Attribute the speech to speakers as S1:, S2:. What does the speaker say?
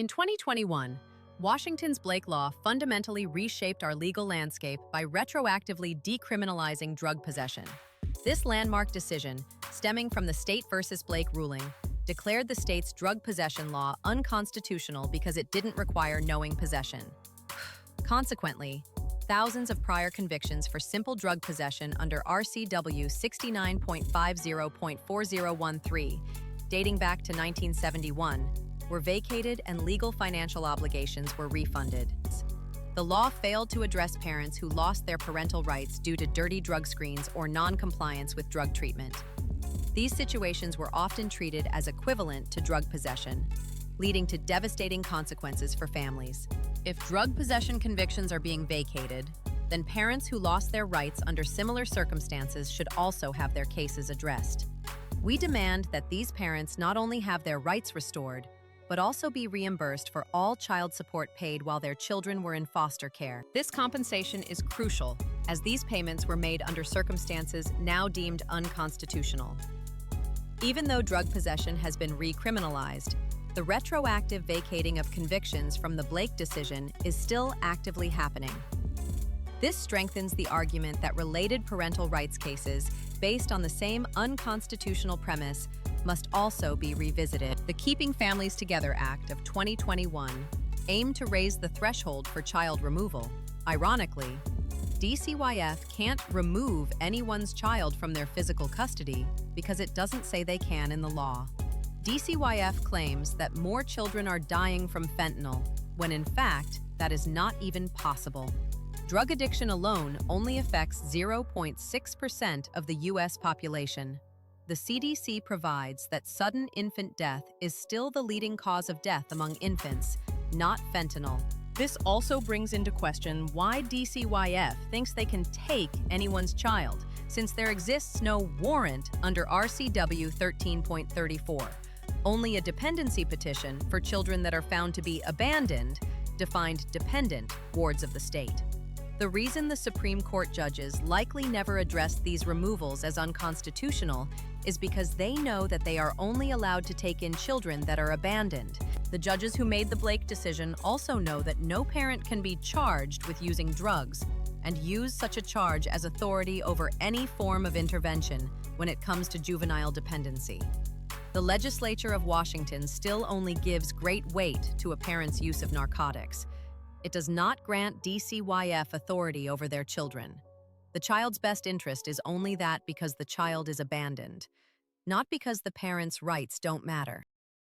S1: In 2021, Washington's Blake Law fundamentally reshaped our legal landscape by retroactively decriminalizing drug possession. This landmark decision, stemming from the State versus Blake ruling, declared the state's drug possession law unconstitutional because it didn't require knowing possession. Consequently, thousands of prior convictions for simple drug possession under RCW 69.50.4013, dating back to 1971, were vacated and legal financial obligations were refunded. The law failed to address parents who lost their parental rights due to dirty drug screens or non-compliance with drug treatment. These situations were often treated as equivalent to drug possession, leading to devastating consequences for families. If drug possession convictions are being vacated, then parents who lost their rights under similar circumstances should also have their cases addressed. We demand that these parents not only have their rights restored, but also be reimbursed for all child support paid while their children were in foster care. This compensation is crucial, as these payments were made under circumstances now deemed unconstitutional. Even though drug possession has been recriminalized, the retroactive vacating of convictions from the Blake decision is still actively happening. This strengthens the argument that related parental rights cases, based on the same unconstitutional premise, must also be revisited. The Keeping Families Together Act of 2021 aimed to raise the threshold for child removal. Ironically, DCYF can't remove anyone's child from their physical custody because it doesn't say they can in the law. DCYF claims that more children are dying from fentanyl, when in fact, that is not even possible. Drug addiction alone only affects 0.6% of the U.S. population. The CDC provides that sudden infant death is still the leading cause of death among infants, not fentanyl. This also brings into question why DCYF thinks they can take anyone's child, since there exists no warrant under RCW 13.34. Only a dependency petition for children that are found to be abandoned, defined dependent wards of the state. The reason the Supreme Court judges likely never addressed these removals as unconstitutional is because they know that they are only allowed to take in children that are abandoned. The judges who made the Blake decision also know that no parent can be charged with using drugs and use such a charge as authority over any form of intervention when it comes to juvenile dependency. The legislature of Washington still only gives great weight to a parent's use of narcotics. It does not grant DCYF authority over their children. The child's best interest is only that because the child is abandoned, not because the parent's rights don't matter.